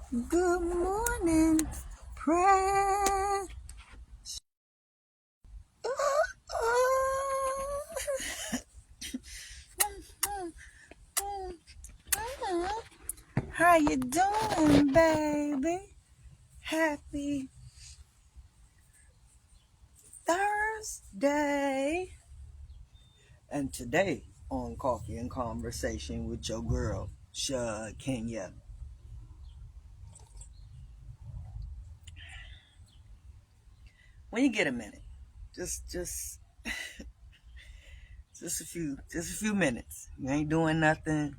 Good morning, prayer. How you doing, baby? Happy Thursday. And today on Coffee and Conversation with your girl, Shakenya. When you get a minute, just just a few minutes. You ain't doing nothing.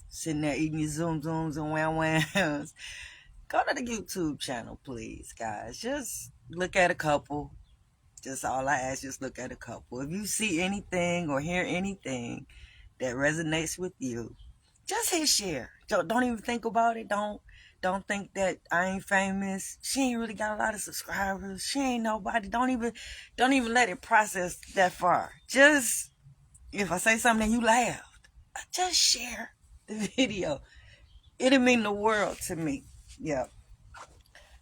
Sitting there eating your zoom zooms and wham whams. Go to the YouTube channel, please, guys. Just look at a couple. Just all I ask, just look at a couple. If you see anything or hear anything that resonates with you, just hit share. Don't even think about it. Don't think that I ain't famous. She ain't really got a lot of subscribers. She ain't nobody. Don't even let it process that far. Just if I say something and you laughed, just share the video. It'll mean the world to me. Yeah.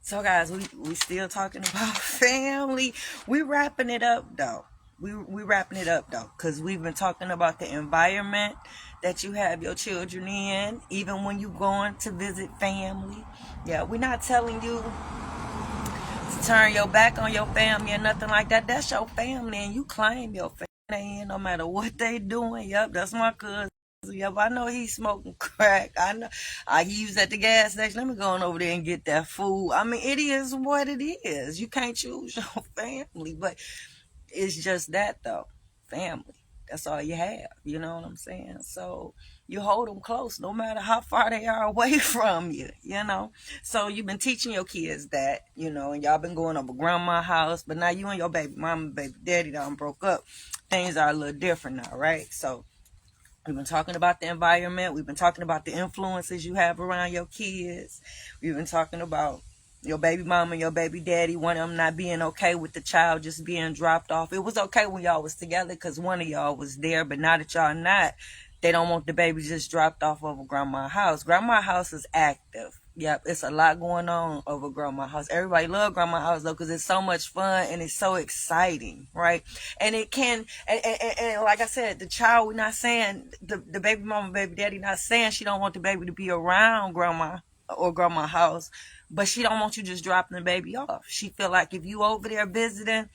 So guys, we still talking about family. We wrapping it up though. We wrapping it up though, because we've been talking about the environment that you have your children in, even when you going to visit family. Yeah, we're not telling you to turn your back on your family or nothing like that. That's your family, and you claim your family in no matter what they doing. Yep, that's my cousin. Yep, I know he's smoking crack. I know he was at the gas station. Let me go on over there and get that food. I mean, it is what it is. You can't choose your family, but it's just that though. Family. That's all you have. You know what I'm saying? So you hold them close no matter how far they are away from you, you know? So you've been teaching your kids that, and y'all been going over grandma's house, but now you and your baby mama and baby daddy done broke up. Things are a little different now, right? So we've been talking about the environment. We've been talking about the influences you have around your kids. We've been talking about your baby mama and your baby daddy, one of them not being okay with the child just being dropped off. It was okay when y'all was together because one of y'all was there, but now that y'all not, they don't want the baby just dropped off over grandma's house. Grandma's house is active. Yep, it's a lot going on over grandma's house. Everybody love grandma's house though because it's so much fun and it's so exciting, right? And it can, and like I said, the child, we're not saying, the baby mama, baby daddy not saying she don't want the baby to be around grandma or grandma's house, but she don't want you just dropping the baby off. She feel like if you over there visiting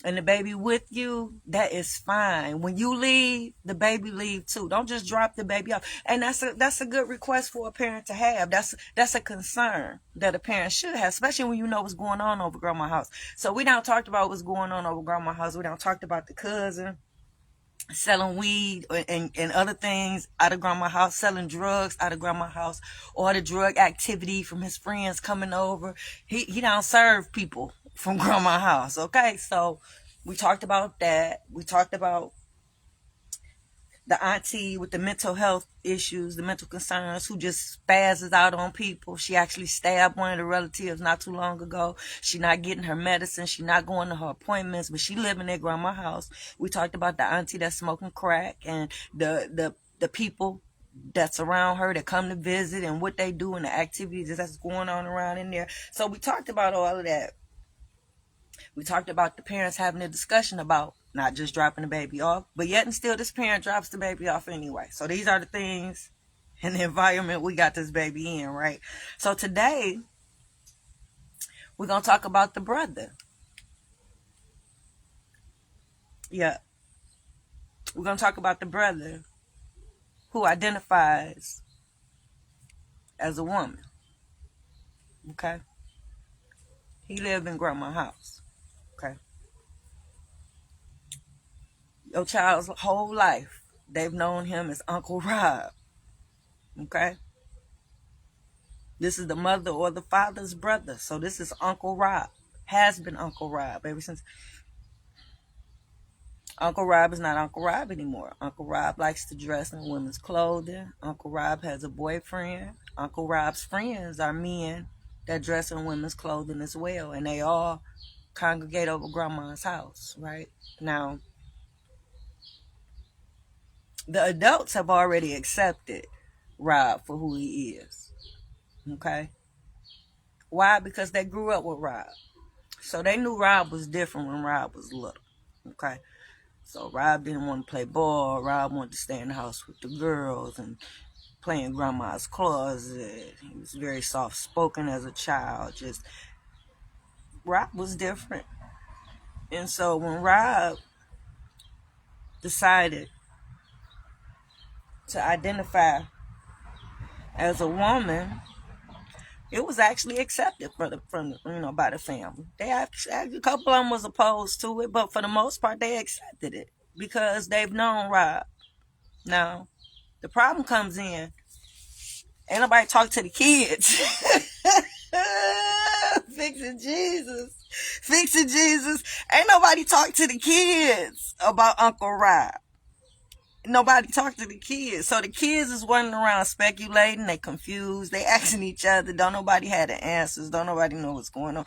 and the baby with you, that is fine. When you leave, the baby leave too. Don't just drop the baby off. And that's a good request for a parent to have. That's a concern that a parent should have, especially when you know what's going on over grandma's house. So we don't talked about what's going on over grandma's house. We don't talked about the cousin selling weed and other things out of grandma's house, selling drugs out of grandma's house, or the drug activity from his friends coming over. He don't serve people from grandma's house. Okay, so we talked about that. We talked about the auntie with the mental health issues, the mental concerns, who just spazzes out on people. She actually stabbed one of the relatives not too long ago. She not getting her medicine. She not going to her appointments, but she living at grandma's house. We talked about the auntie that's smoking crack and the people that's around her that come to visit and what they do and the activities that's going on around in there. So we talked about all of that. We talked about the parents having a discussion about not just dropping the baby off, but yet and still this parent drops the baby off anyway. So these are the things and the environment we got this baby in, right? So today we're going to talk about the brother. Yeah. We're going to talk about the brother who identifies as a woman. Okay. He lived in grandma's house. Okay. Your child's whole life, they've known him as Uncle Rob. Okay. This is the mother or the father's brother. So this is Uncle Rob. Has been Uncle Rob ever since. Uncle Rob is not Uncle Rob anymore. Uncle Rob likes to dress in women's clothing. Uncle Rob has a boyfriend. Uncle Rob's friends are men that dress in women's clothing as well. And they all congregate over grandma's house, right? Now, the adults have already accepted Rob for who he is. Okay? Why? Because they grew up with Rob. So they knew Rob was different when Rob was little. Okay. So Rob didn't want to play ball. Rob wanted to stay in the house with the girls and play in grandma's closet. He was very soft spoken as a child. Just Rob was different. And so when Rob decided to identify as a woman, it was actually accepted by the family. They actually, a couple of them was opposed to it, but for the most part, they accepted it because they've known Rob. Now, the problem comes in, ain't nobody talk to the kids. Fixing Jesus. Ain't nobody talk to the kids about Uncle Rob. Nobody talked to the kids. So the kids is running around speculating. They confused. They asking each other. Don't nobody have the answers. Don't nobody know what's going on.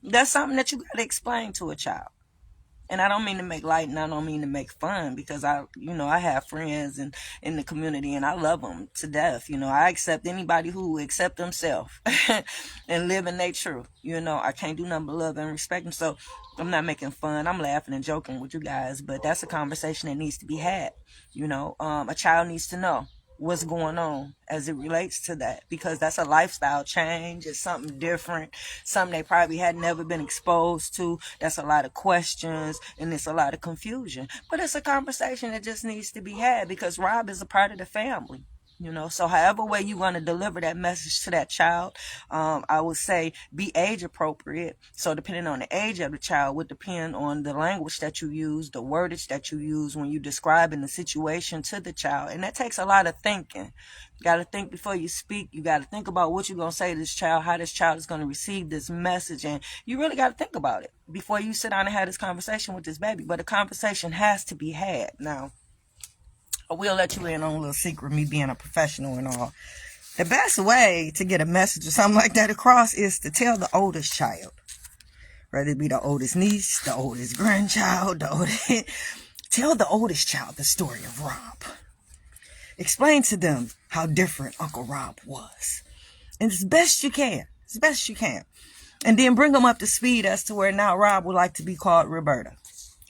That's something that you got to explain to a child. And I don't mean to make light and I don't mean to make fun because I have friends in the community and I love them to death. I accept anybody who accept themselves and live in their truth. I can't do nothing but love and respect them. So I'm not making fun. I'm laughing and joking with you guys, but that's a conversation that needs to be had. A child needs to know what's going on as it relates to that because that's a lifestyle change. It's something different, something they probably had never been exposed to. That's a lot of questions and it's a lot of confusion, but it's a conversation that just needs to be had because Rob is a part of the family. So however way you want to deliver that message to that child, I would say be age appropriate. So depending on the age of the child would depend on the language that you use, the wordage that you use when you describing the situation to the child. And that takes a lot of thinking. You got to think before you speak. You got to think about what you're going to say to this child, how this child is going to receive this message. And you really got to think about it before you sit down and have this conversation with this baby. But a conversation has to be had. Now, I will let you in on a little secret, me being a professional and all. The best way to get a message or something like that across is to tell the oldest child. Whether it be the oldest niece, the oldest grandchild, tell the oldest child the story of Rob. Explain to them how different Uncle Rob was. And as best you can. And then bring them up to speed as to where now Rob would like to be called Roberta.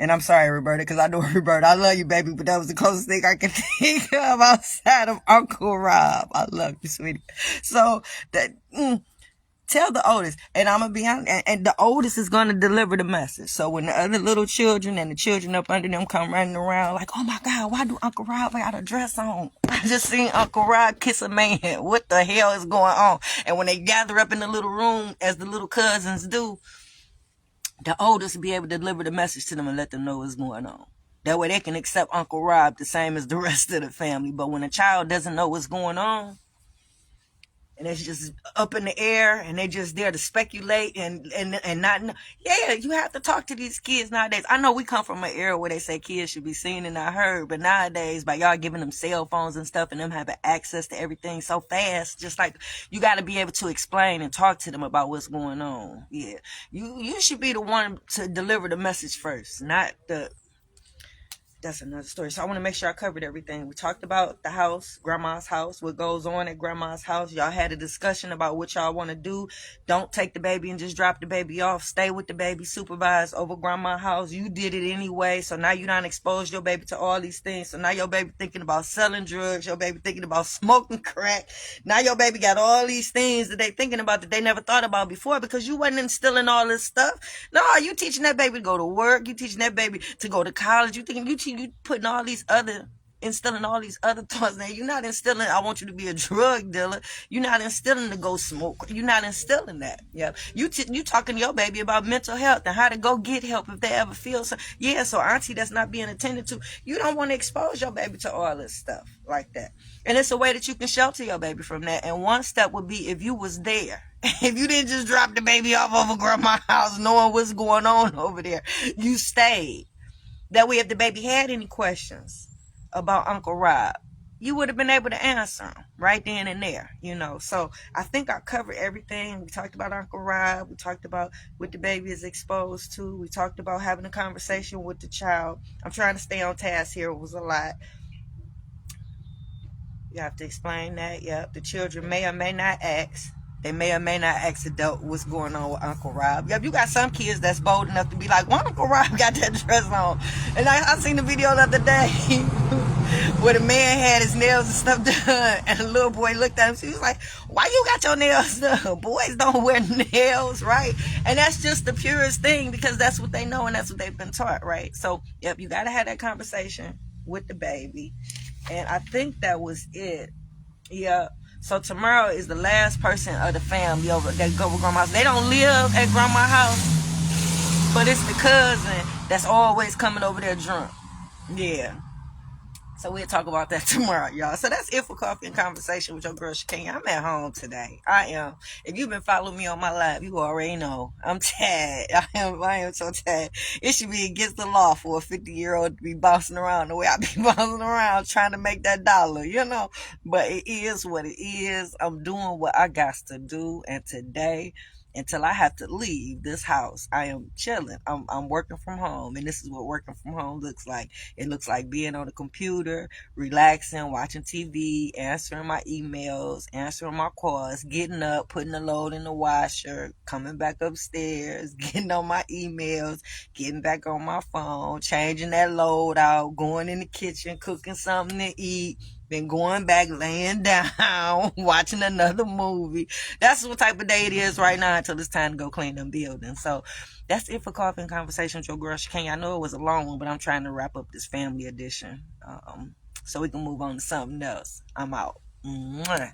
And I'm sorry, Roberta, because I know Roberta. I love you, baby, but that was the closest thing I could think of outside of Uncle Rob. I love you, sweetie. So that tell the oldest, and I'm gonna be honest, and the oldest is gonna deliver the message. So when the other little children and the children up under them come running around like, oh my God, why do Uncle Rob got a dress on? I just seen Uncle Rob kiss a man. What the hell is going on? And when they gather up in the little room, as the little cousins do, the oldest will be able to deliver the message to them and let them know what's going on. That way they can accept Uncle Rob the same as the rest of the family. But when a child doesn't know what's going on, and it's just up in the air, and they just there to speculate and not know. Yeah, you have to talk to these kids nowadays. I know we come from an era where they say kids should be seen and not heard, but nowadays, by y'all giving them cell phones and stuff and them having access to everything so fast, just like you got to be able to explain and talk to them about what's going on. Yeah, you should be the one to deliver the message first, not the... That's another story. So I want to make sure I covered everything. We talked about the house, grandma's house, what goes on at grandma's house. Y'all had a discussion about what y'all want to do. Don't take the baby and just drop the baby off. Stay with the baby, supervise over grandma's house. You did it anyway. So now you done exposed your baby to all these things. So now your baby thinking about selling drugs. Your baby thinking about smoking crack. Now your baby got all these things that they thinking about that they never thought about before because you wasn't instilling all this stuff. No, you teaching that baby to go to work. You teaching that baby to go to college. You putting all these other, instilling all these other thoughts in there. You're not instilling, I want you to be a drug dealer. You're not instilling to go smoke. You're not instilling that. Yeah. You talking to your baby about mental health and how to go get help if they ever feel so. Yeah, so auntie that's not being attended to, you don't want to expose your baby to all this stuff like that. And it's a way that you can shelter your baby from that. And one step would be if you was there. If you didn't just drop the baby off over grandma's house knowing what's going on over there, you stayed. That way, if the baby had any questions about Uncle Rob, you would have been able to answer them right then and there, So I think I covered everything. We talked about Uncle Rob. We talked about what the baby is exposed to. We talked about having a conversation with the child. I'm trying to stay on task here. It was a lot. You have to explain that. Yep. The children may or may not ask. They may or may not ask adult what's going on with Uncle Rob. Yep, you got some kids that's bold enough to be like, "Why Uncle Rob got that dress on?" And I seen the video the other day where the man had his nails and stuff done, and the little boy looked at him. She was like, "Why you got your nails done? Boys don't wear nails, right?" And that's just the purest thing, because that's what they know and that's what they've been taught, right? So, yep, you got to have that conversation with the baby. And I think that was it. Yeah. So tomorrow is the last person of the family over that go to grandma's house. They don't live at grandma's house, but it's the cousin that's always coming over there drunk. Yeah. So we'll talk about that tomorrow, y'all. So that's it for Coffee and Conversation with your girl Shakenya. I'm at home today. I am. If you've been following me on my live, you already know I'm tired. I am so tired. It should be against the law for a 50-year-old to be bouncing around the way I be bouncing around trying to make that dollar, you know. But it is what it is. I'm doing what I got to do, and today, until I have to leave this house, I am chilling. I'm working from home, and this is what working from home looks like. It looks like being on the computer, relaxing, watching TV, answering my emails, answering my calls, getting up, putting the load in the washer, coming back upstairs, getting on my emails, getting back on my phone, changing that load out, going in the kitchen, cooking something to eat, then going back, laying down, watching another movie. That's what type of day it is right now until it's time to go clean them buildings. So that's it for Coffee and Conversation with your girl Shakenya. I know it was a long one, but I'm trying to wrap up this family edition so we can move on to something else. I'm out. Mwah.